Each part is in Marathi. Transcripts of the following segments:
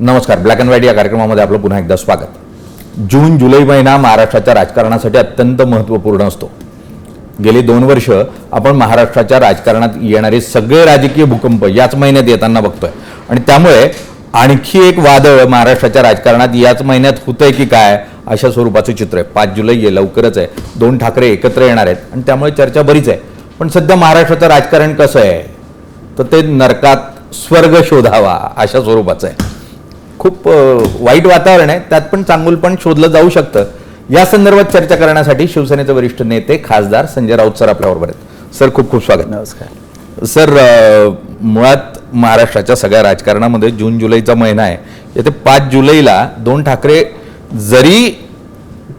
नमस्कार. ब्लॅक अँड व्हाईट या कार्यक्रमामध्ये आपलं पुन्हा एकदा स्वागत. जून जुलै महिना महाराष्ट्राच्या राजकारणासाठी अत्यंत महत्त्वपूर्ण असतो. गेली 2 वर्ष आपण महाराष्ट्राच्या राजकारणात येणारे सगळे राजकीय भूकंप याच महिन्यात येताना बघतोय आणि त्यामुळे आणखी एक वादळ महाराष्ट्राच्या राजकारणात याच महिन्यात होतंय की काय अशा स्वरूपाचं चित्र आहे. 5 जुलै लवकरच आहे. 2 ठाकरे एकत्र येणार आहेत आणि त्यामुळे चर्चा बरीच आहे. पण सध्या महाराष्ट्राचं राजकारण कसं आहे तर ते नरकात स्वर्ग शोधावा अशा स्वरूपाचं आहे. खूप वाईट वातावरण आहे. त्यात पण चांगलं पण शोधलं जाऊ शकतं. या संदर्भात चर्चा करण्यासाठी शिवसेनेचे वरिष्ठ नेते खासदार संजय राऊत सर आपल्याबरोबर आहेत. सर खूप खूप स्वागत. नमस्कार सर. मुळात महाराष्ट्राच्या सगळ्या राजकारणामध्ये जून जुलैचा महिना आहे. येथे 5 जुलैला 2 ठाकरे जरी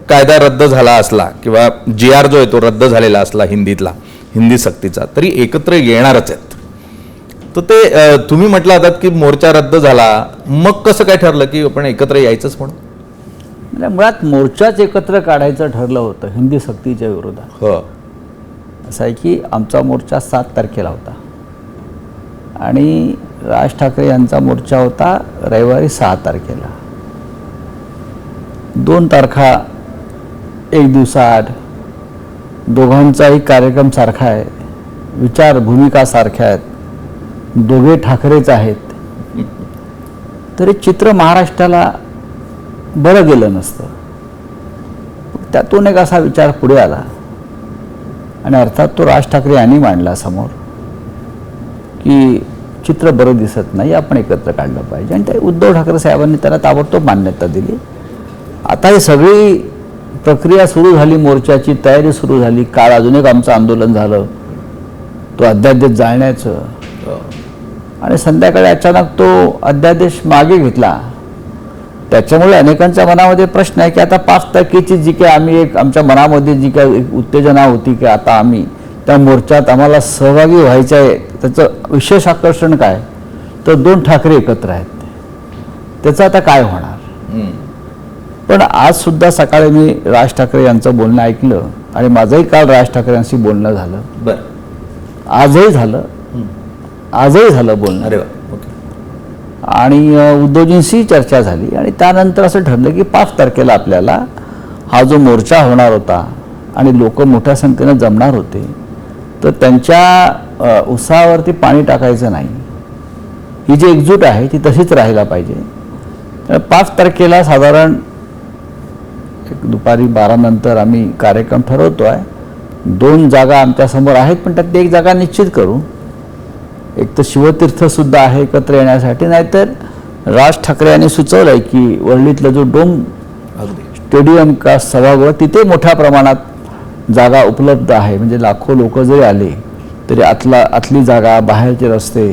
कायदा रद्द झाला असला किंवा GR जो आहे तो रद्द झालेला असला हिंदी सक्तीचा तरी एकत्र येणारच आहेत. तर ते तुम्ही म्हटलं होतात की मोर्चा रद्द झाला, मग कसं काय ठरलं की आपण एकत्र यायचंच म्हणून? म्हणजे मुळात मोर्चाच एकत्र काढायचं ठरलं होतं हिंदी सक्तीच्या विरोधात. हो. असं आहे की आमचा मोर्चा 7 तारखेला होता आणि राज ठाकरे यांचा मोर्चा होता रविवारी 6 तारखेला. 2 तारखा एक दिवसाआड. दोघांचाही कार्यक्रम सारखा आहे, विचार भूमिका सारख्या आहेत, दोघे ठाकरेच आहेत. तरी चित्र महाराष्ट्राला बरं गेलं नसतं. त्यातून एक असा विचार पुढे आला आणि अर्थात तो राज ठाकरे यांनी मांडला समोर की चित्र बरं दिसत नाही, आपण एकत्र काढलं पाहिजे. आणि ते उद्धव ठाकरे साहेबांनी त्याला ताबडतोब मान्यता दिली. आता ही सगळी प्रक्रिया सुरू झाली, मोर्चाची तयारी सुरू झाली. काल अजून एक आमचं आंदोलन झालं, तो अध्यादेश जाळण्याचं, आणि संध्याकाळी अचानक तो अध्यादेश मागे घेतला. त्याच्यामुळे अनेकांच्या मनामध्ये प्रश्न आहे की आता 5 तारखेची जी काही आम्ही एक आमच्या मनामध्ये जी काही उत्तेजना होती की आता आम्ही त्या मोर्चात आम्हाला सहभागी व्हायचं आहे, त्याचं विशेष आकर्षण काय तर 2 ठाकरे एकत्र आहेत. त्याचं आता काय होणार? पण आज सुद्धा सकाळी मी राज ठाकरे यांचं बोलणं ऐकलं आणि माझंही काल राज ठाकरे यांशी बोलणं झालं. आजही झालं बोलणं. अरे वा. ओके. आणि उद्धवजींशी चर्चा झाली आणि त्यानंतर असं ठरलं की 5 तारखेला आपल्याला हा जो मोर्चा होणार होता आणि लोक मोठ्या संख्येनं जमणार होते तर त्यांच्या उत्साहावरती पाणी टाकायचं नाही. ही जी एकजूट आहे ती तशीच राहायला पाहिजे. 5 तारखेला साधारण दुपारी 12 नंतर आम्ही कार्यक्रम ठरवतो आहे. 2 जागा आमच्यासमोर आहेत, पण त्यात 1 जागा निश्चित करू. एक तर शिवतीर्थसुद्धा आहे एकत्र येण्यासाठी. नाहीतर राज ठाकरे यांनी सुचवलं आहे की वरळीतलं जो डोम स्टेडियम का सभागृह तिथे मोठ्या प्रमाणात जागा उपलब्ध आहे. म्हणजे लाखो लोक जरी आले तरी आतली जागा, बाहेरचे रस्ते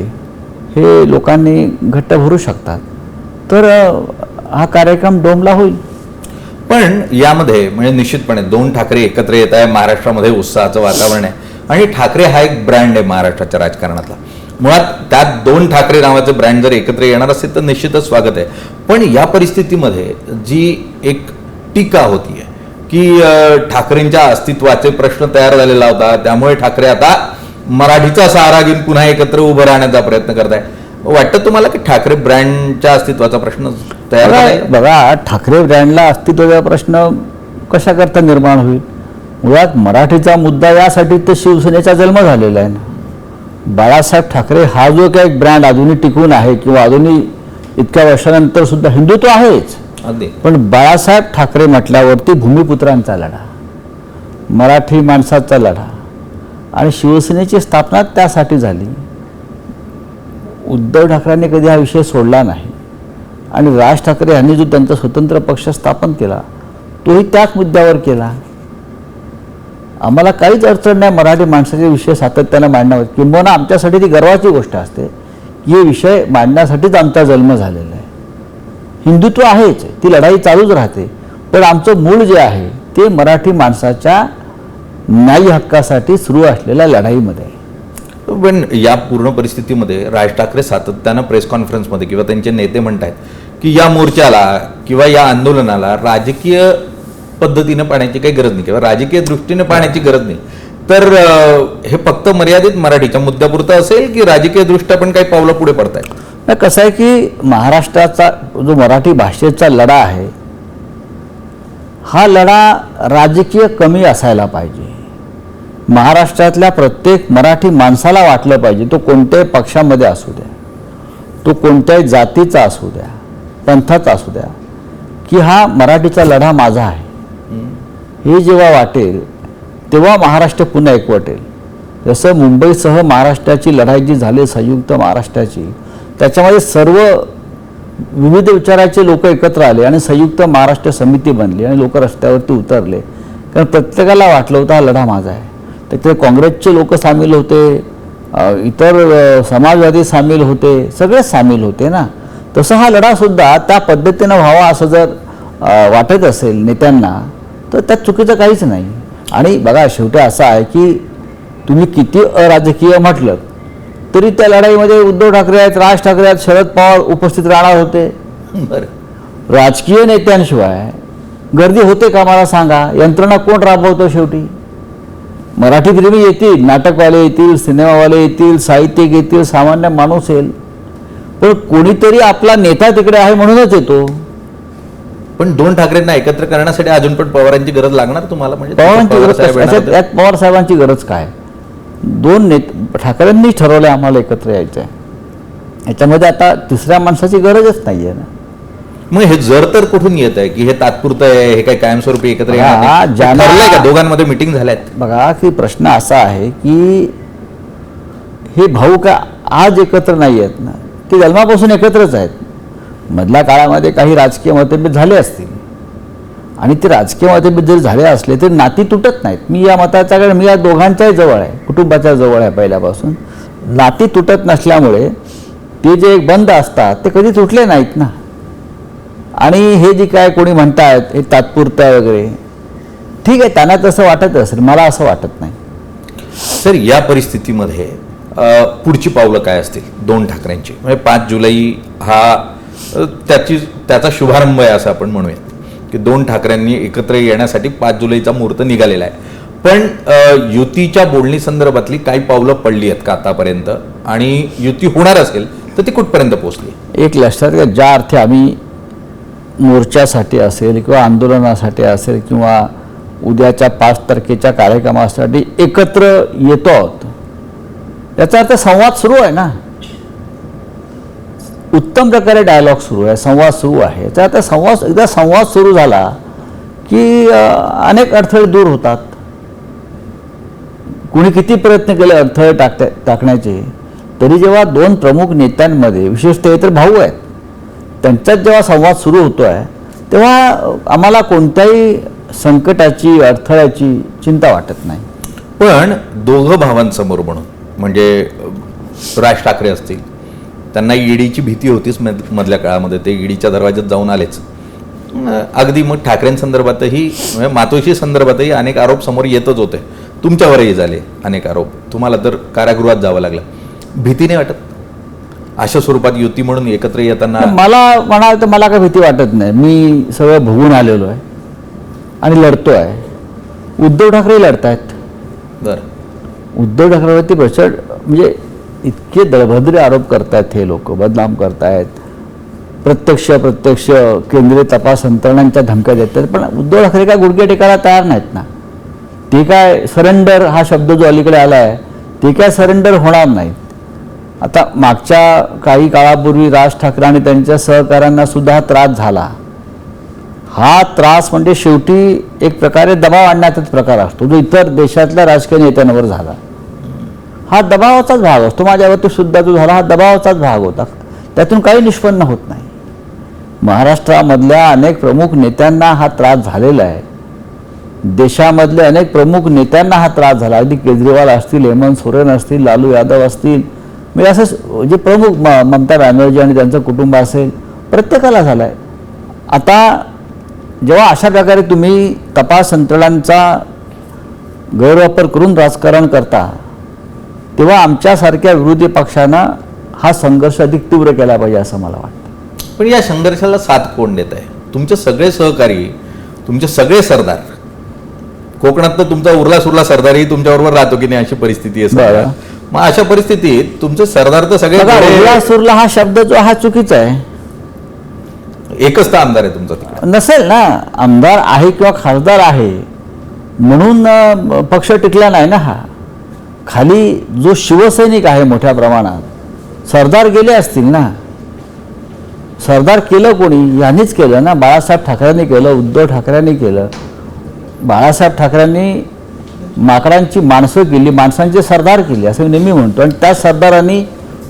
हे लोकांनी घट्ट भरू शकतात. तर हा कार्यक्रम डोमला होईल. पण यामध्ये म्हणजे निश्चितपणे 2 ठाकरे एकत्र येत आहे. महाराष्ट्रामध्ये उत्साहाचं वातावरण आहे आणि ठाकरे हा एक ब्रँड आहे महाराष्ट्राच्या राजकारणातला. मुळात त्यात 2 ठाकरे नावाचे ब्रँड जर एकत्र येणार असेल तर निश्चितच स्वागत आहे. पण या परिस्थितीमध्ये जी एक टीका होतीये की ठाकरेंच्या अस्तित्वाचे प्रश्न तयार झालेला होता, त्यामुळे ठाकरे आता मराठीचा सहारा घेऊन पुन्हा एकत्र उभं राहण्याचा प्रयत्न करताय. वाटतं तुम्हाला की ठाकरे ब्रँडच्या अस्तित्वाचा प्रश्न तयार आहे? बघा, ठाकरे ब्रँडला अस्तित्वाचा प्रश्न कशा करता निर्माण होईल? मुळात मराठीचा मुद्दा यासाठी तर शिवसेनेचा जन्म झालेला आहे ना. बाळासाहेब ठाकरे हा जो काही ब्रँड अजूनही टिकून आहे किंवा अजूनही इतक्या वर्षानंतर सुद्धा हिंदुत्व आहेच. पण बाळासाहेब ठाकरे म्हटल्यावरती भूमिपुत्रांचा लढा, मराठी माणसाचा लढा आणि शिवसेनेची स्थापना त्यासाठी झाली. उद्धव ठाकरेंनी कधी हा विषय सोडला नाही आणि राज ठाकरे यांनी जो त्यांचा स्वतंत्र पक्ष स्थापन केला तोही त्याच मुद्द्यावर केला. आम्हाला काहीच अडचण नाही मराठी माणसाचे विषय सातत्यानं मांडण्यावर. किंबहुना आमच्यासाठी ती गर्वाची गोष्ट असते की हे विषय मांडण्यासाठीच आमचा जन्म झालेला आहे. हिंदुत्व आहेच, ती लढाई चालूच राहते, पण आमचं मूळ जे आहे ते मराठी माणसाच्या न्यायी हक्कासाठी सुरू असलेल्या लढाईमध्ये आहे. पण या पूर्ण परिस्थितीमध्ये राज ठाकरे सातत्यानं प्रेस कॉन्फरन्समध्ये किंवा त्यांचे नेते म्हणतात की या मोर्चाला किंवा या आंदोलनाला राजकीय पद्धतीने पाहण्याची काही गरज नाही किंवा राजकीय दृष्टीने पाहण्याची गरज नाही. तर हे फक्त मर्यादित मराठीच्या मुद्द्यापुरतं असेल की राजकीय दृष्ट्या पण काही पावलं पुढे पडतायत? कसं आहे की महाराष्ट्राचा जो मराठी भाषेचा लढा आहे हा लढा राजकीय कमी असायला पाहिजे. महाराष्ट्रातल्या प्रत्येक मराठी माणसाला वाटलं पाहिजे, तो कोणत्याही पक्षामध्ये असू द्या, तो कोणत्याही जातीचा असू द्या, पंथाचा असू द्या, की हा मराठीचा लढा माझा आहे. हे जेव्हा वाटेल तेव्हा महाराष्ट्र पुन्हा एकवटेल. जसं मुंबईसह महाराष्ट्राची लढाई जी झाली संयुक्त महाराष्ट्राची, त्याच्यामध्ये सर्व विविध विचाराचे लोक एकत्र आले आणि संयुक्त महाराष्ट्र समिती बनली आणि लोक रस्त्यावरती उतरले, कारण प्रत्येकाला वाटलं होतं हा लढा माझा आहे. त्याच्यात काँग्रेसचे लोक सामील होते, इतर समाजवादी सामील होते, सगळेच सामील होते ना. तसं हा लढासुद्धा त्या पद्धतीनं व्हावा असं जर वाटत असेल नेत्यांना तर त्यात चुकीचं काहीच नाही. आणि बघा शेवटी असं आहे की तुम्ही किती अराजकीय म्हटलं तरी त्या लढाईमध्ये उद्धव ठाकरे आहेत, राज ठाकरे आहेत, शरद पवार उपस्थित राहणार होते. राजकीय नेत्यांशिवाय गर्दी होते का मला सांगा? यंत्रणा कोण राबवतो? शेवटी मराठी प्रेमी येतील, नाटकवाले येतील, सिनेमावाले येतील, साहित्यिक येतील, सामान्य माणूस येईल, पण कोणीतरी आपला नेता तिकडे आहे म्हणूनच येतो. पण दोन ठाकरेंना एकत्र करण्यासाठी अजून पण पवारांची गरज लागणार तुम्हाला? म्हणजे पवारांची पवार गरज साहेब येणार याच्यात होते. यात पवार साहेबांची गरज काय? दोन ठाकरेंनीच ठरवलं आम्हाला एकत्र यायचं आहे, याच्यामध्ये आता तिसऱ्या माणसाची गरजच नाही आहे ना. मग हे जर तर कुठून येत आहे की हे तात्पुरतं आहे, हे काय कायमस्वरूपी एकत्र येणार बघा, नाही? ज्यांना- ठरलंय का? दोघांमध्ये मिटिंग झाल्यात? बघा की प्रश्न असा आहे की हे भाऊ का आज एकत्र नाही आहेत ना, ते जन्मापासून एकत्रच आहेत. मधल्या काळामध्ये काही राजकीय मतभेद झाले असतील आणि ते राजकीय मतभेद जरी झाले असले तरी नाती तुटत नाहीत. मी या मताचा कारण मी या दोघांच्याही जवळ आहे, कुटुंबाच्या जवळ आहे पहिल्यापासून. नाती तुटत नसल्यामुळे ते जे एक बंद असतात ते कधी तुटले नाहीत ना. आणि हे जे काय कोणी म्हणतात हे तात्पुरतं आहे वगैरे, ठीक आहे, त्यांना तसं वाटत असेल, मला असं वाटत नाही. सर, या परिस्थितीमध्ये पुढची पावलं काय असतील दोन ठाकरेंची? म्हणजे 5 जुलै हा त्याचा शुभारंभ आहे असं आपण म्हणूयात की दोन ठाकरेंनी एकत्र येण्यासाठी 5 जुलैचा मुहूर्त निघालेला आहे. पण युतीच्या बोलणी संदर्भातली काही पावलं पडली आहेत का आतापर्यंत? आणि युती होणार असेल तर ती कुठपर्यंत पोहोचली? एक लक्षात घ्या, ज्या अर्थी आम्ही मोर्चासाठी असेल किंवा आंदोलनासाठी असेल किंवा उद्याच्या 5 तारखेच्या कार्यक्रमासाठी एकत्र येतो आहोत, याचा अर्थ संवाद सुरू आहे ना. उत्तम प्रकारे डायलॉग सुरू आहे, संवाद सुरू आहे. याचा अर्थ एकदा संवाद सुरू झाला की अनेक अडथळे दूर होतात. कुणी किती प्रयत्न केले अडथळे टाकण्याचे, तरी जेव्हा दोन प्रमुख नेत्यांमध्ये, विशेषतः तर भाऊ आहेत, त्यांच्यात जेव्हा संवाद सुरू होतो आहे तेव्हा आम्हाला कोणत्याही संकटाची, अडथळ्याची चिंता वाटत नाही. पण दोघं भावांसमोर म्हणून, म्हणजे राज ठाकरे असतील, त्यांना ईडीची भीती होतीच मधल्या काळामध्ये, ते ईडीच्या दरवाज्यात जाऊन आलेच. अगदी मग ठाकरेंसंदर्भातही, मातोश्री संदर्भातही अनेक आरोप समोर येतच होते. तुमच्यावरही झाले अनेक आरोप, तुम्हाला तर कारागृहात जावं लागलं. भीती नाही वाटत अशा स्वरूपात युती म्हणून एकत्र येताना? मला म्हणाल तर मला काय भीती वाटत नाही. मी सगळं भोगून आलेलो आहे आणि लढतो आहे. उद्धव ठाकरे लढतायत. बरं, उद्धव ठाकरेवरती प्रचंड, म्हणजे इतके दळभद्रे आरोप करतायत हे लोक, बदनाम करतायत, प्रत्यक्ष केंद्रीय तपास यंत्रणांच्या धमक्या देतात. पण उद्धव ठाकरे काय गुडघे टेकायला तयार नाहीत ना. ते काय सरेंडर हा शब्द जो अलीकडे आला आहे, ते काय सरेंडर होणार नाहीत. आता मागच्या काही काळापूर्वी राज ठाकरे आणि त्यांच्या सहकाऱ्यांना सुद्धा त्रास झाला. हा त्रास म्हणजे शेवटी एक प्रकारे दबाव आणण्याचाच प्रकार असतो, जो इतर देशातल्या राजकीय नेत्यांवर झाला. हा दबावाचाच भाग असतो. माझ्यावरती सुद्धा जो झाला हा दबावाचाच भाग होता. त्यातून काही निष्पन्न होत नाही. महाराष्ट्रामधल्या अनेक प्रमुख नेत्यांना हा त्रास झालेला आहे. देशामधले अनेक प्रमुख नेत्यांना हा त्रास झाला. अगदी केजरीवाल असतील, हेमंत सोरेन असतील, लालू यादव असतील, म्हणजे असं जे प्रमुख ममता बॅनर्जी आणि त्यांचं कुटुंब असेल, प्रत्येकाला झालं आहे. आता जेव्हा अशा प्रकारे तुम्ही तपास यंत्रणांचा गैरवापर करून राजकारण करता, तेव्हा आमच्यासारख्या विरोधी पक्षांना हा संघर्ष अधिक तीव्र केला पाहिजे असं मला वाटतं. पण या संघर्षाला साथ कोण देत आहे? तुमचे सगळे सहकारी, तुमचे सगळे सरदार. कोकणात तर तुमचा उरला सुरला सरदारही तुमच्याबरोबर राहतो की नाही अशी परिस्थिती आहे. मग अशा परिस्थितीत तुमचे सरदार तर सगळे बघा, बडे- उरला सुरला हा शब्द जो हा चुकीचा आहे. एकच तर आमदार आहे तुमचा तिकडे. नसेल ना, आमदार आहे किंवा खासदार आहे म्हणून पक्ष टिकला नाही ना. हा खाली जो शिवसैनिक आहे मोठ्या प्रमाणात, सरदार गेले असतील ना. सरदार केलं कोणी? यांनीच केलं ना. बाळासाहेब ठाकरेंनी केलं, उद्धव ठाकरेंनी केलं. बाळासाहेब ठाकरेंनी माकडांची माणसं केली, माणसांचे सरदार केले असं मी नेहमी म्हणतो. आणि त्या सरदारांनी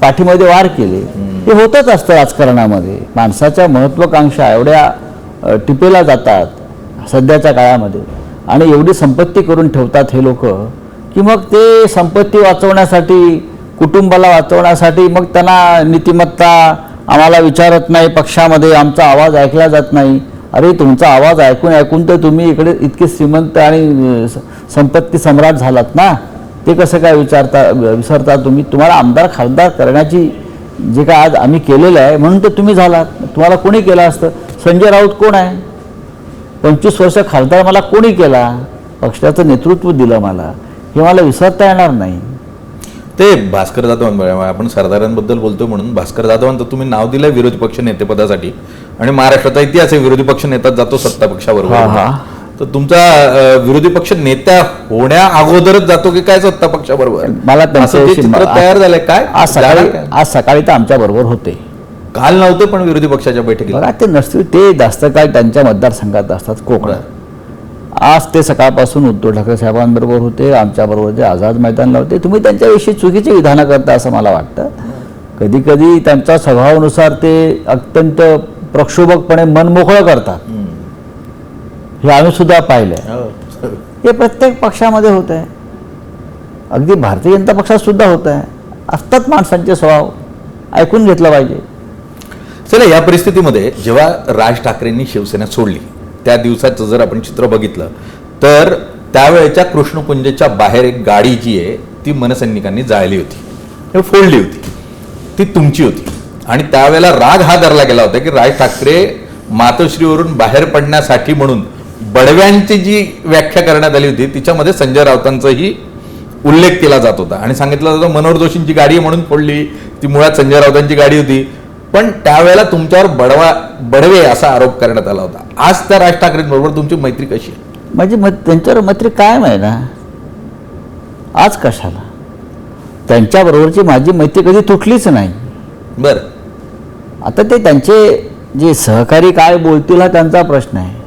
पाठीमध्ये वार केले. हे होतच असतं राजकारणामध्ये. माणसाच्या महत्त्वाकांक्षा एवढ्या टिपेला जातात सध्याच्या काळामध्ये, आणि एवढी संपत्ती करून ठेवतात हे लोक, की मग ते संपत्ती वाचवण्यासाठी, कुटुंबाला वाचवण्यासाठी मग त्यांना नीतिमत्ता आम्हाला विचारत नाही, पक्षामध्ये आमचा आवाज ऐकला जात नाही. अरे तुमचा आवाज ऐकून ऐकून तर तुम्ही इकडे इतके श्रीमंत आणि संपत्ती सम्राट झालात ना. ते कसं काय विसरता तुम्ही? तुम्हाला आमदार खासदार करण्याची जे काय आज आम्ही केलेलं आहे म्हणून तर तुम्ही झालात. तुम्हाला कोणी केलं असतं? संजय राऊत कोण आहे? 25 वर्ष खासदार मला कोणी केला? पक्षाचं नेतृत्व दिलं मला. हे मला विसरता येणार नाही. ते भास्कर जाधव, आपण सरदारांबद्दल बोलतो म्हणून भास्कर जाधवांचं तुम्ही नाव दिलंय विरोधी पक्ष नेतेपदासाठी, आणि महाराष्ट्राचा इतिहास आहे विरोधी पक्ष नेता जातो सत्ता पक्षाबरोबर. तर तुमचा विरोधी पक्ष नेत्या होण्या अगोदरच जातो की काय सत्ता पक्षाबरोबर? मला असं जे चित्र तयार झालंय काय? आज सकाळी तर आमच्या बरोबर होते. काल नव्हते पण विरोधी पक्षाच्या बैठकीला. बघा, ते नसतील, ते जास्त काळ त्यांच्या मतदारसंघात असतात कोकणात. आज ते सकाळपासून उद्धव ठाकरे साहेबांबरोबर होते, आमच्याबरोबर ते आझाद मैदानला होते. तुम्ही त्यांच्याविषयी चुकीची विधानं करता असं मला वाटतं. कधी कधी त्यांच्या स्वभावानुसार ते अत्यंत प्रक्षोभकपणे मन मोकळं करतात. हे आम्ही सुद्धा पाहिलंय. हे प्रत्येक पक्षामध्ये होत आहे, अगदी भारतीय जनता पक्षात सुद्धा होत आहे. असतात माणसांचे स्वभाव, ऐकून घेतलं पाहिजे. चला, या परिस्थितीमध्ये जेव्हा राज ठाकरेंनी शिवसेना सोडली त्या दिवसाचं जर आपण चित्र बघितलं तर त्यावेळेच्या कृष्णकुंजच्या बाहेर एक गाडी जी आहे ती मनसैनिकांनी जाळली होती, फोडली होती. ती तुमची होती. आणि त्यावेळेला राग हा धरला गेला होता की राज ठाकरे मातोश्रीवरून बाहेर पडण्यासाठी म्हणून बडव्यांची जी व्याख्या करण्यात आली होती तिच्यामध्ये संजय राऊतांचाही उल्लेख केला जात होता. आणि सांगितलं जातं मनोहर जोशींची गाडी आहे म्हणून फोडली, ती मुळात संजय राऊतांची गाडी होती. पण त्यावेळेला तुमच्यावर बडवे असा आरोप करण्यात आला होता. आज त्या राज ठाकरेंबरोबर तुमची मैत्री कशी आहे? म्हणजे त्यांच्यावर मैत्री कायम आहे ना. आज कशाला? त्यांच्याबरोबरची माझी मैत्री कधी तुटलीच नाही. बरं, आता ते त्यांचे जे सहकारी काय बोलतील हा त्यांचा प्रश्न आहे.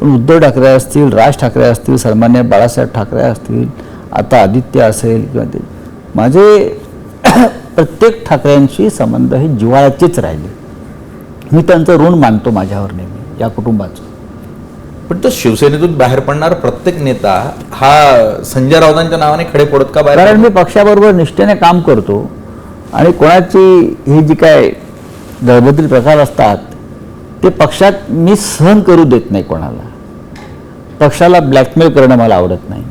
पण उद्धव ठाकरे असतील, राज ठाकरे असतील, सन्मान्य बाळासाहेब ठाकरे असतील, आता आदित्य असेल किंवा ते, माझे प्रत्येक ठाकरेंशी संबंध हे जिव्हाळ्याचेच राहिले. मी त्यांचं ऋण मानतो माझ्यावर नेहमी, या कुटुंबाचं. पण तो शिवसेनेतून बाहेर पडणारा प्रत्येक नेता हा संजय राऊतांच्या नावाने खडे फोडत का बाहेर? कारण मी पक्षाबरोबर निष्ठेने काम करतो आणि कोणाची ही जी काय दळबद्री प्रकार असतात ते पक्षात मी सहन करू देत नाही कोणाला. पक्षाला ब्लॅकमेल करणं मला आवडत नाही,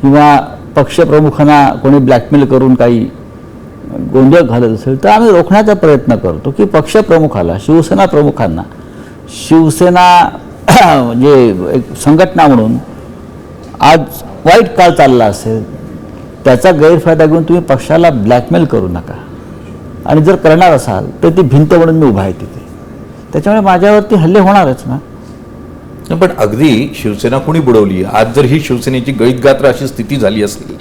किंवा पक्षप्रमुखांना कोणी ब्लॅकमेल करून काही गोंधळ घालत असेल तर आम्ही रोखण्याचा प्रयत्न करतो की पक्षप्रमुखाला, शिवसेना प्रमुखांना, शिवसेना जे एक संघटना म्हणून आज वाईट काळ चालला असेल त्याचा गैरफायदा घेऊन तुम्ही पक्षाला ब्लॅकमेल करू नका. आणि जर करणार असाल तर ती भिंत म्हणून मी उभा आहे तिथे. त्याच्यामुळे माझ्यावरती हल्ले होणारच ना. पण अगदी शिवसेना कोणी बुडवली? आज जर ही शिवसेनेची गैरगात्र अशी स्थिती झाली असली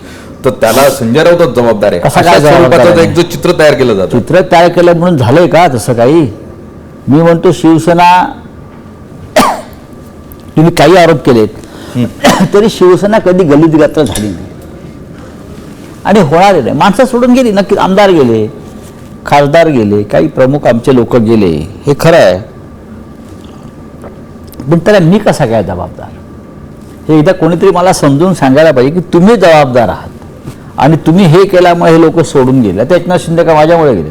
तर त्याला संजय राऊतच जबाबदार आहे. कसा काय अशा जबाबदार स्वरूपाचं आहे? एक जो चित्र तयार केलं जातं, चित्र तयार केलं म्हणून झालंय का तसं काही? मी म्हणतो शिवसेना, तुम्ही काही आरोप केलेत तरी शिवसेना कधी गलितगात्र झाली नाही आणि होणार नाही. माणसं सोडून गेली, नक्की आमदार गेले, खासदार गेले, काही प्रमुख आमचे लोक गेले, हे खरं आहे. पण त्याला मी कसा काय जबाबदार? हे एकदा कोणीतरी मला समजून सांगायला पाहिजे की तुम्ही जबाबदार आहात आणि तुम्ही हे केल्यामुळे हे लोक सोडून गेले. आता एकनाथ शिंदे का माझ्यामुळे गेले?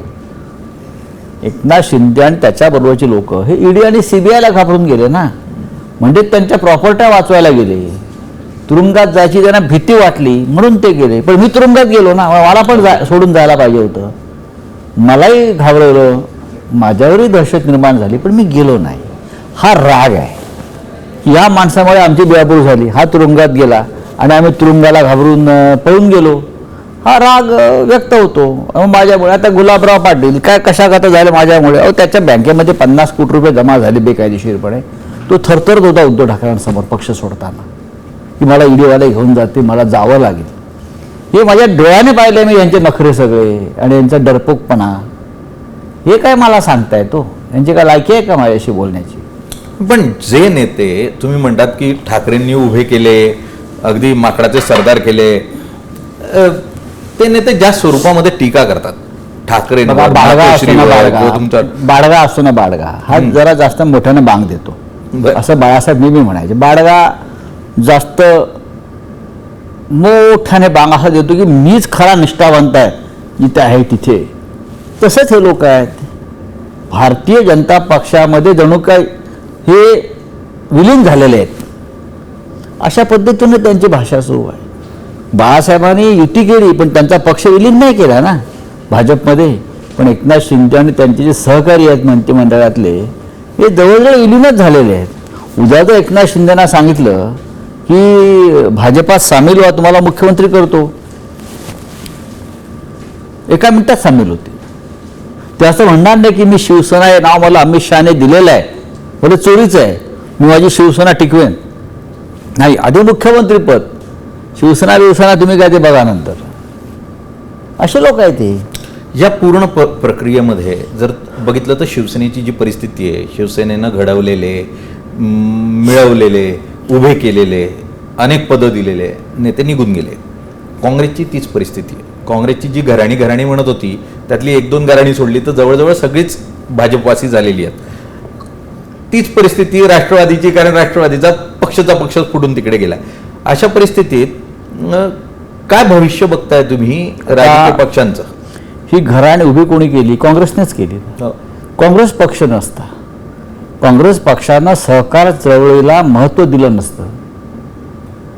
एकनाथ शिंदे आणि त्याच्याबरोबरचे लोक हे ईडी आणि सीबीआयला घाबरून गेले ना. म्हणजे त्यांच्या प्रॉपर्ट्या वाचवायला गेले, तुरुंगात जायची त्यांना भीती वाटली म्हणून ते गेले. पण मी तुरुंगात गेलो ना, मला पण सोडून जायला पाहिजे होतं. मलाही घाबरवलं, माझ्यावरही दहशत निर्माण झाली, पण मी गेलो नाही. हा राग आहे. या माणसामुळे आमची दिवाळपूर झाली. हा तुरुंगात गेला आणि आम्ही तुरुंगाला घाबरून पळून गेलो. हा राग व्यक्त होतो. माझ्यामुळे आता गुलाबराव पाटील काय कशाकरता झालं माझ्यामुळे, त्याच्या बँकेमध्ये 50 कोटी रुपये जमा झाले बेकायदेशीरपणे. तो थरथरत होता उद्धव ठाकरेंसमोर पक्ष सोडताना की मला ईडीवाले घेऊन जाते, मला जावं लागेल. हे माझ्या डोळ्याने पाहिले मी यांचे नखरे सगळे आणि यांचा डरपोकपणा. हे काय मला सांगताय तो, यांची काय लायकी आहे का माझ्याशी बोलण्याची? पण जे नेते तुम्ही म्हणतात की ठाकरेंनी उभे केले, अगदी माकडाचे सरदार केले, ते नेते ज्या स्वरूपामध्ये टीका करतात ठाकरे बाडगा असतो ना बाडगा हा जरा जास्त मोठ्यानं बांग देतो, असं बाळासाहेब नेहमी म्हणायचे. बाडगा जास्त मोठ्याने बांग असा देतो की मीच खरा निष्ठावंत आहे जिथे आहे तिथे. तसेच हे लोक आहेत. भारतीय जनता पक्षामध्ये जणू काय हे विलीन झालेले आहेत, अशा पद्धतीने त्यांची भाषा सुरू आहे. बाळासाहेबांनी युती केली पण त्यांचा पक्ष विलीन नाही केला ना भाजपमध्ये. पण एकनाथ शिंदे आणि त्यांचे जे सहकारी आहेत मंत्रिमंडळातले हे जवळजवळ विलीनच झालेले आहेत. उद्या जर एकनाथ शिंदेना सांगितलं की भाजपात सामील व्हा, तुम्हाला मुख्यमंत्री करतो, एका मिनिटात सामील होते. ते असं म्हणणार नाही की मी शिवसेना हे नाव मला अमित शहाने दिलेलं आहे, मला चोरीचं आहे, मी माझी शिवसेना टिकवेन. नाही, आधी मुख्यमंत्रीपद, शिवसेना तुम्ही काय ते बघा नंतर. असे लोक आहेत ते. या पूर्ण प्रक्रियेमध्ये जर बघितलं तर शिवसेनेची जी परिस्थिती आहे, शिवसेनेनं घडवलेले, मिळवलेले, उभे केलेले, अनेक पदं दिलेले नेते निघून गेले. काँग्रेसची तीच परिस्थिती आहे. काँग्रेसची जी घराणी म्हणत होती त्यातली 1-2 घराणी सोडली तर जवळजवळ सगळीच भाजपवासी झालेली आहेत. तीच परिस्थिती राष्ट्रवादीची, कारण राष्ट्रवादीचा पक्ष फुटून तिकडे गेला. अशा परिस्थितीत काय भविष्य बघताय तुम्ही राजकीय पक्षांचं? ही घराणी उभी कोणी केली? काँग्रेसनेच केली. काँग्रेस पक्ष नसता, काँग्रेस पक्षानं सहकार चळवळीला महत्त्व दिलं नसतं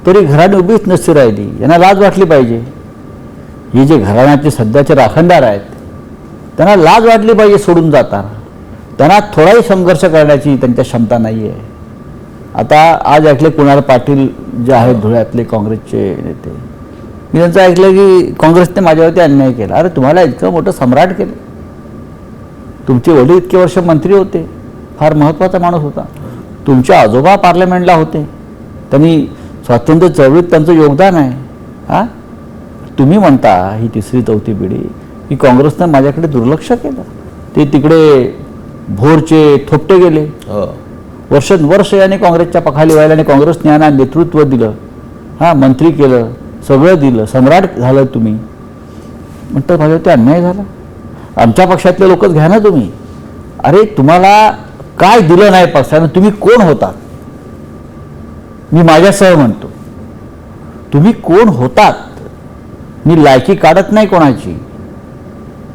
तरी घराणी उभीच नसती राहिली. यांना लाज वाटली पाहिजे. हे जे घराण्याचे सध्याचे राखणदार आहेत त्यांना लाज वाटली पाहिजे सोडून जाताना. त्यांना थोडाही संघर्ष करण्याची त्यांच्या क्षमता नाही आहे. आता आज ऐकले कुणाल पाटील जे आहेत धुळ्यातले काँग्रेसचे नेते, मी त्यांचं ऐकलं की काँग्रेसने माझ्यावरती अन्याय केला. अरे तुम्हाला इतकं मोठं सम्राट केलं, तुमचे वडील इतके वर्ष मंत्री होते, फार महत्त्वाचा माणूस होता, तुमचे आजोबा पार्लमेंटला होते, त्यांनी स्वातंत्र्य चळवळीत त्यांचं योगदान आहे. हां, तुम्ही म्हणता ही 3री-4थी पिढी की काँग्रेसनं माझ्याकडे दुर्लक्ष केलं, ते तिकडे भोरचे थोपटे गेले. वर्ष याने काँग्रेसच्या पखाली व्हायला आणि काँग्रेसने यांना नेतृत्व दिलं, हां, मंत्री केलं, सगळं दिलं, सम्राट झालं तुम्ही. म्हणतात माझ्यावरती अन्याय झाला, आमच्या पक्षातले लोकच घ्या ना तुम्ही. अरे तुम्हाला काय दिलं नाही पक्षानं? तुम्ही कोण होतात? मी माझ्यासह म्हणतो, तुम्ही कोण होतात? मी लायकी काढत नाही कोणाची,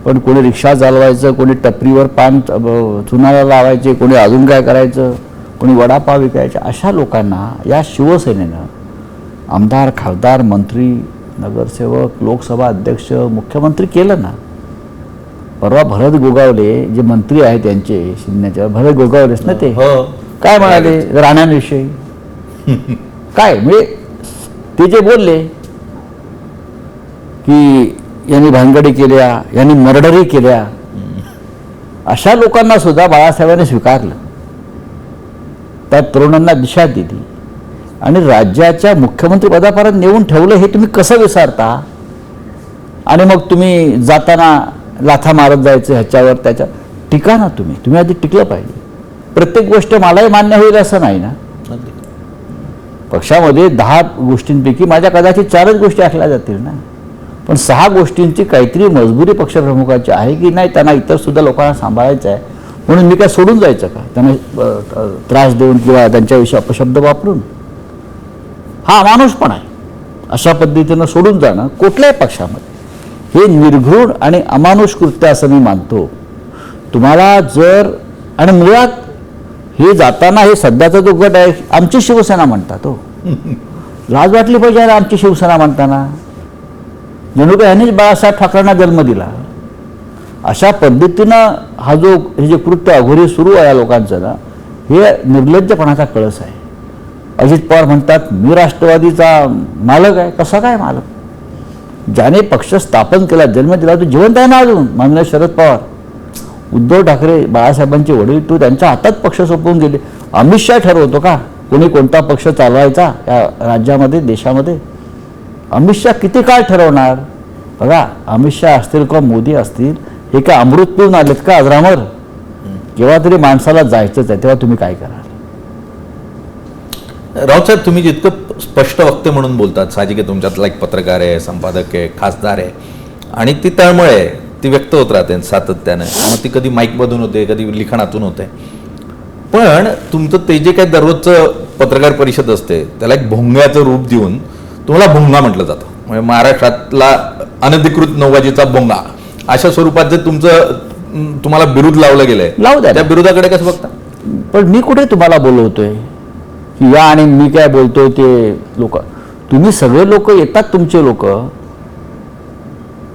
पण कोणी रिक्षा चालवायचं, कोणी टपरीवर पान चुनाला लावायचे, कोणी अजून काय करायचं, कोणी वडापाव विकायचे, अशा लोकांना या शिवसेनेनं आमदार, खासदार, मंत्री, नगरसेवक, लोकसभा अध्यक्ष, मुख्यमंत्री केलं ना. परवा भरत गोगावले जे मंत्री आहेत त्यांचे शिंदेच्या, भरत गोगावलेच ना ते, काय म्हणाले राणांविषयी? काय म्हणजे ते जे बोलले की यांनी भानगडी केल्या, यांनी मर्डरी केल्या, अशा लोकांना सुद्धा बाळासाहेबांनी स्वीकारलं, त्या तरुणांना दिशा दिली आणि राज्याच्या मुख्यमंत्रीपदापर्यंत नेऊन ठेवलं. हे तुम्ही कसं विसरता? आणि मग तुम्ही जाताना लाथा मारत जायचं ह्याच्यावर त्याच्या. टिका ना तुम्ही आधी टिकलं पाहिजे. प्रत्येक गोष्ट मलाही मान्य होईल असं नाही ना. पक्षामध्ये 10 गोष्टींपैकी माझ्या कदाचित 4च गोष्टी ऐकल्या जातील ना, पण 6 गोष्टींची काहीतरी मजबुरी पक्षप्रमुखाची आहे की नाही, त्यांना इतर सुद्धा लोकांना सांभाळायचं आहे. म्हणून मी काय सोडून जायचं का त्यांना त्रास देऊन किंवा त्यांच्याविषयी अपशब्द वापरून? हा अमानुषपण आहे. अशा पद्धतीनं सोडून जाणं कुठल्याही पक्षामध्ये हे निर्घृण आणि अमानुष कृत्य असं मी मानतो. तुम्हाला जर, आणि मुळात हे जाताना हे सध्याचा जो गट आहे आमची शिवसेना म्हणतात, हो, लाज वाटली पाहिजे आमची शिवसेना म्हणताना. जणू काय ह्यांनीच बाळासाहेब ठाकरेंना जन्म दिला. अशा पद्धतीनं हे जे कृत्य अघोरी सुरू आहे या लोकांचं ना, हे निर्लज्जपणाचा कळस आहे. अजित पवार म्हणतात मी राष्ट्रवादीचा मालक आहे. कसा काय मालक? ज्याने पक्ष स्थापन केला, जन्म दिला, तो जिवंत आहे ना अजून, माननीय शरद पवार. उद्धव ठाकरे बाळासाहेबांचे वडील, तो त्यांच्या हातात पक्ष सोपवून गेले. अमित शहा ठरवतो का कोणी कोणता पक्ष चालवायचा या राज्यामध्ये, देशामध्ये? अमित शहा किती काळ ठरवणार? बघा, अमित शहा असतील किंवा मोदी असतील, हे काय अमृत पिऊन आलेत का अजरामर? केव्हा तरी माणसाला जायचंच आहे, तेव्हा तुम्ही काय कराल? राऊत साहेब, तुम्ही जितकं स्पष्ट वक्ते म्हणून बोलतात, साहजिक आहे, तुमच्यातला एक पत्रकार आहे, संपादक आहे, खासदार आहे, आणि ती तळमळ आहे, ती व्यक्त होत राहते सातत्यानं. मग ती कधी माईकमधून होते, कधी लिखाणातून होते. पण तुमचं ते जे काही दररोजचं पत्रकार परिषद असते, त्याला एक भोंग्याचं रूप देऊन तुम्हाला भोंगा म्हटलं जातं. म्हणजे महाराष्ट्रातला अनधिकृत नौबाजीचा भोंगा, अशा स्वरूपात जे तुम्हाला बिरुद लावलं गेलंय, लावू द्या. त्या बिरुदाकडे कसं बघता? पण मी कुठे तुम्हाला बोलवतोय की या आणि मी काय बोलतोय ते लोक, तुम्ही सगळे लोक येतात, तुमचे लोक.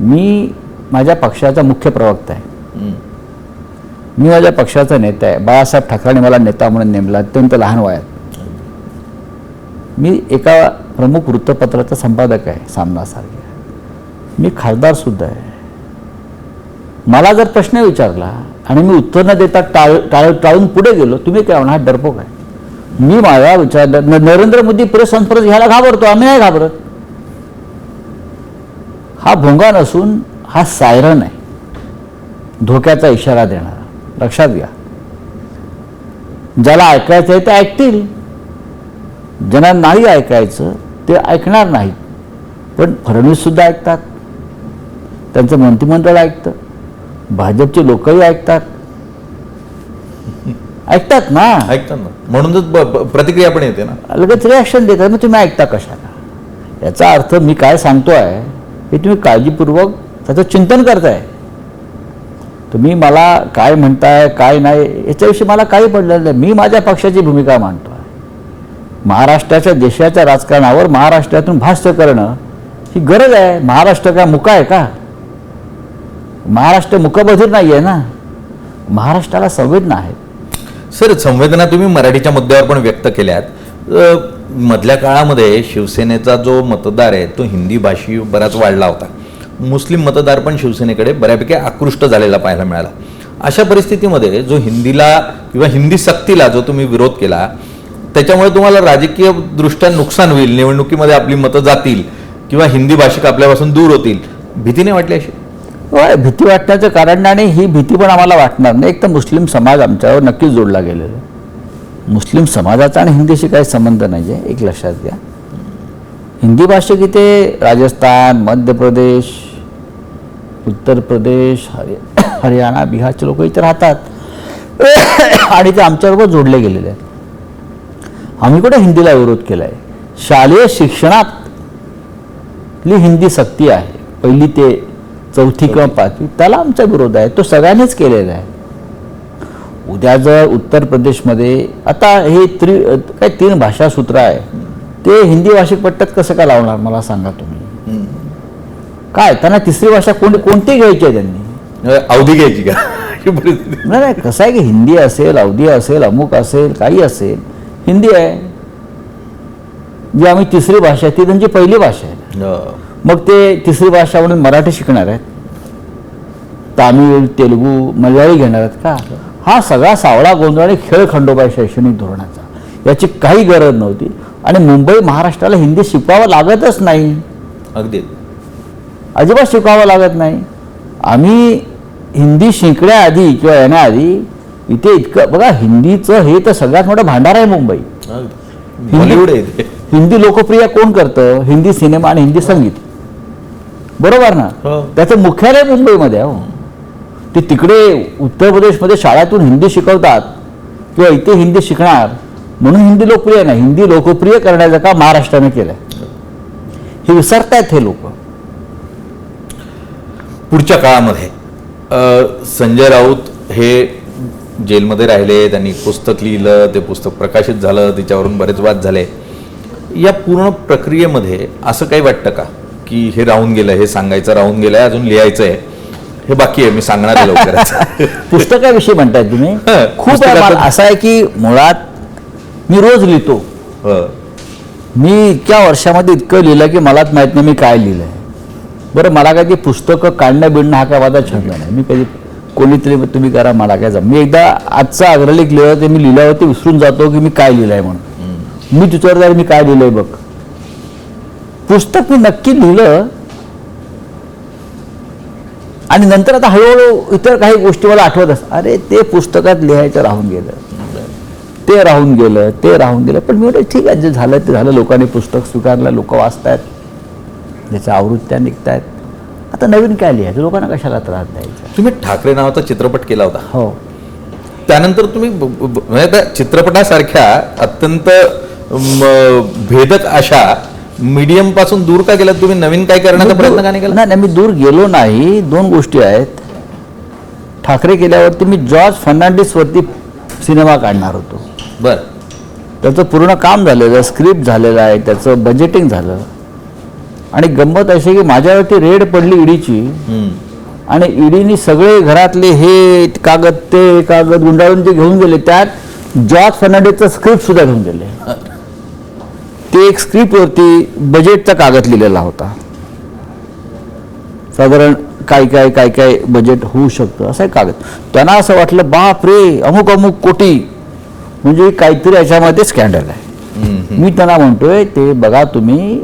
मी माझ्या पक्षाचा मुख्य प्रवक्ता आहे, मी माझ्या पक्षाचा नेता आहे. बाळासाहेब ठाकरेंनी मला नेता म्हणून नेमला अत्यंत लहान वयात. मी एका प्रमुख वृत्तपत्राचा संपादक आहे, सामनासारखे. मी खासदार सुद्धा आहे. मला जर प्रश्न विचारला आणि मी उत्तर न देता टाळून पुढे गेलो, तुम्ही काय म्हणा, हा डरपोक आहे. मी माझ्या विचार, नरेंद्र मोदी प्रेस कॉन्फरन्स घ्यायला घाबरतो, आम्ही नाही घाबरत. हा भोंगा नसून हा सायरन आहे, धोक्याचा इशारा देणारा. लक्षात घ्या, ज्याला ऐकायचं आहे ते ऐकतील, ज्यांना नाही ऐकायचं ते ऐकणार नाहीत. पण फडणवीस सुद्धा ऐकतात, त्यांचं मंत्रिमंडळ ऐकतं, भाजपचे लोकही ऐकतात ना. ऐकतात ना, म्हणूनच प्रतिक्रिया पण येते ना, लगेच रिॲक्शन देतात. मग तुम्ही ऐकता कशाला? याचा अर्थ मी काय सांगतोय हे तुम्ही काळजीपूर्वक त्याचं चिंतन करताय. तुम्ही मला काय म्हणताय काय नाही याच्याविषयी मला काही पडलेलं नाही. मी माझ्या पक्षाची भूमिका मांडतोय. महाराष्ट्राच्या, देशाच्या राजकारणावर महाराष्ट्रातून भाष्य करणं ही गरज आहे. महाराष्ट्र काय मुका आहे का? महाराष्ट्र मुकबधीर नाही आहे ना, महाराष्ट्राला संवेदना आहेत. सर, संवेदना तुम्ही मराठीच्या मुद्द्यावर पण व्यक्त केल्यात. मधल्या काळामध्ये शिवसेनेचा जो मतदार आहे तो हिंदी भाषी बराच वाढला होता. मुस्लिम मतदार पण शिवसेनेकडे बऱ्यापैकी आकृष्ट झालेला पाहायला मिळाला. अशा परिस्थितीमध्ये जो हिंदीला किंवा हिंदी सक्तीला जो तुम्ही विरोध केला, त्याच्यामुळे तुम्हाला राजकीय दृष्ट्या नुकसान होईल, निवडणुकीमध्ये आपली मतं जातील किंवा हिंदी भाषिक आपल्यापासून दूर होतील, भीती नाही वाटली अशी? भीती वाटण्याचं कारण नाही, ही भीती पण आम्हाला वाटणार नाही. एक तर मुस्लिम समाज आमच्यावर नक्कीच जोडला गेलेला आहे. मुस्लिम समाजाचा आणि हिंदीशी काही संबंध नाही आहे, एक लक्षात घ्या. हिंदी भाषिक इथे राजस्थान, मध्य प्रदेश, उत्तर प्रदेश, हरियाणा, बिहारचे लोक इथे राहतात आणि ते आमच्याबरोबर जोडले गेलेले आहेत. आम्ही कुठे हिंदीला विरोध केला आहे? शालेय शिक्षणातली हिंदी सक्ती आहे, 1ली ते 4थी किंवा 5वी, त्याला आमचा विरोध आहे. तो सगळ्यांनीच केलेला आहे. उद्या जर उत्तर प्रदेशमध्ये आता हे काय 3 भाषा सूत्र आहे, ते हिंदी भाषिक पट्ट्यात कसं काय लावणार मला सांगा तुम्ही? काय त्यांना तिसरी भाषा कोणती घ्यायची आहे? त्यांनी अवधी घ्यायची का? नाही, कसं आहे की हिंदी असेल, अवधी असेल, अमुक असेल, काही असेल, हिंदी आहे जी आम्ही तिसरी भाषा आहे, ती त्यांची पहिली भाषा आहे. मग ते तिसरी भाषा म्हणून मराठी शिकणार आहेत, तामिळ, तेलुगू, मल्याळी घेणार आहेत का? हा सगळा सावळा गोंधळ आणि खेळ खंडोबा शैक्षणिक धोरणाचा, याची काही गरज नव्हती. आणि मुंबई महाराष्ट्राला हिंदी शिकवावं लागतच नाही, अगदी अजिबात शिकवावं लागत नाही. आम्ही हिंदी शिकण्याआधी किंवा येण्याआधी इथे इतकं बघा, हिंदीचं हे तर सगळ्यात मोठं भांडार आहे मुंबई. बॉलिवूड आहे. हिंदी लोकप्रिय कोण करतं? हिंदी सिनेमा आणि हिंदी संगीत, बरोबर ना? त्याचं मुख्यालय मुंबईमध्ये आहे. ते तिकडे उत्तर प्रदेशमध्ये शाळेतून हिंदी शिकवतात किंवा इथे हिंदी शिकणार म्हणून हिंदी लोकप्रिय नाही. हिंदी लोकप्रिय करण्याचं काम महाराष्ट्राने केलंय, हे विसरतायत हे लोक. पुढच्या काळामध्ये संजय राऊत हे जेलमध्ये राहिले, त्यांनी पुस्तक लिहिलं, ते पुस्तक प्रकाशित झालं, त्याच्यावरून बरेच वाद झाले. या पूर्ण प्रक्रियेमध्ये असं काही वाटतं का की हे राहून गेलं, हे सांगायचं राहून गेलंय, अजून लिहायचं आहे, हे बाकी आहे, मी सांगणार आहे लवकरच? पुस्तकाविषयी म्हणताय तुम्ही? खूप असं आहे की मुळात मी रोज लिहितो. मी इतक्या वर्षामध्ये इतकं लिहिलं की मलाच माहित नाही मी काय लिहिलंय. बरं, मला काय ती पुस्तकं काढणं बिडणं हा काय माझा छंद नाही. मी कधी कोणीतरी तुम्ही करा, मला काय जम. मी एकदा आजचा अग्रलेख लिहिलं ते मी लिहिल्यावरती विसरून जातो की मी काय लिहिलंय म्हणून. मी तिच्यावर जाईल मी काय लिहिलंय बघ. पुस्तक मी नक्की लिहिलं आणि नंतर आता हळूहळू इतर काही गोष्टी मला आठवत असतात. अरे ते पुस्तकात लिहायचं राहून गेलं, ते राहून गेलं. पण मी म्हटलं ठीक आहे, जे झालं ते झालं. लोकांनी पुस्तक स्वीकारलं, लोक वाचतायत, त्याच्या आवृत्त्या निघतायत. आता नवीन काय लिहायचं, लोकांना कशाला त्रास द्यायचा. तुम्ही ठाकरे नावाचा चित्रपट केला होता. हो, त्यानंतर तुम्ही म्हणजे त्या चित्रपटासारख्या अत्यंत भेदक अशा मीडियम पासून दूर का गेलात तुम्ही? नवीन काय करण्याचा प्रयत्न का नाही केला? नाही, मी दूर गेलो नाही. दोन गोष्टी आहेत. ठाकरे केल्यावरती मी जॉर्ज फर्नांडिस वरती सिनेमा काढणार होतो. बर, त्याचं पूर्ण काम झालेलं, स्क्रिप्ट झालेलं आहे, त्याचं बजेटिंग झालं. आणि गंमत अशी की माझ्यावरती रेड पडली ईडीची आणि ईडीनी सगळे घरातले हे कागद ते कागद गुंडाळून ते घेऊन गेले. त्यात जॉर्ज फर्नांडिसचं स्क्रिप्ट सुद्धा घेऊन गेले. ते एक स्क्रिप्टवरती बजेटचा कागद लिहिलेला होता, साधारण काय बजेट होऊ शकतं असं एक कागद. त्यांना असं वाटलं बाप रे अमुक अमुक कोटी, म्हणजे काहीतरी याच्यामध्ये स्कॅन्डल आहे. मी त्यांना म्हणतोय ते बघा तुम्ही,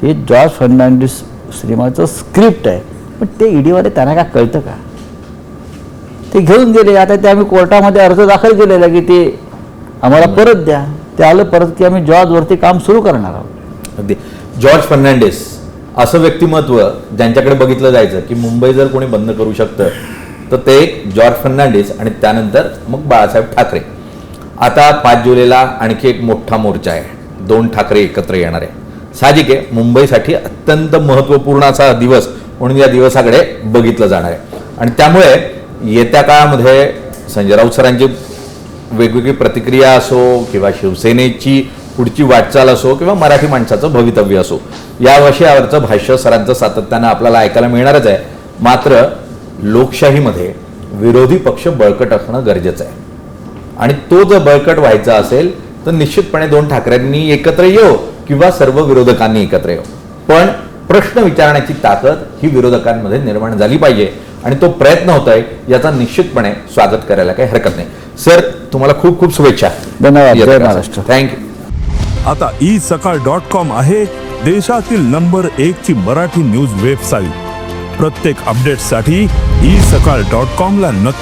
ते जॉर्ज फर्नांडिस सिनेमाचं स्क्रिप्ट आहे. पण ते ईडीवाले त्यांना काय कळतं का? ते घेऊन गेले. आता ते आम्ही कोर्टामध्ये अर्ज दाखल केलेला की ते आम्हाला परत द्या. ते आलं परत की आम्ही जॉर्जवरती काम सुरू करणार आहोत. अगदी. जॉर्ज फर्नांडिस असं व्यक्तिमत्व ज्यांच्याकडे बघितलं जायचं की मुंबई जर कोणी बंद करू शकतं तर ते एक जॉर्ज फर्नांडिस आणि त्यानंतर मग बाळासाहेब ठाकरे. आता 5 जुलैला आणखी एक मोठा मोर्चा आहे. 2 ठाकरे एकत्र येणार आहे. साहजिक आहे, मुंबईसाठी अत्यंत महत्त्वपूर्ण असा दिवस म्हणून या दिवसाकडे बघितलं जाणार आहे. आणि त्यामुळे येत्या काळामध्ये संजय राऊत सरांची वेगवेगळी प्रतिक्रिया असो किंवा शिवसेनेची पुढची वाटचाल असो किंवा मराठी माणसाचं भवितव्य असो, या विषयावरचं भाष्य सरांचं सातत्यानं आपल्याला ऐकायला मिळणारच आहे. मात्र लोकशाहीमध्ये विरोधी पक्ष बळकट असणं गरजेचं आहे. आणि तो जर बळकट व्हायचा असेल तर निश्चितपणे 2 ठाकरेंनी एकत्र येऊ किंवा सर्व विरोधकांनी एकत्र येऊ. पण प्रश्न विचारण्याची ताकद ही विरोधकांमध्ये निर्माण झाली पाहिजे आणि तो प्रयत्न होत आहे, याचा निश्चितपणे स्वागत करायला काही हरकत नाही. सर, तुम्हाला खूप खूप शुभेच्छा. धन्यवाद. जय महाराष्ट्र. थँक्यू. आता isakal.com आहे देशातील नंबर 1 ची मराठी न्यूज वेबसाईट. प्रत्येक अपडेटसाठी isakal.com ला नक्की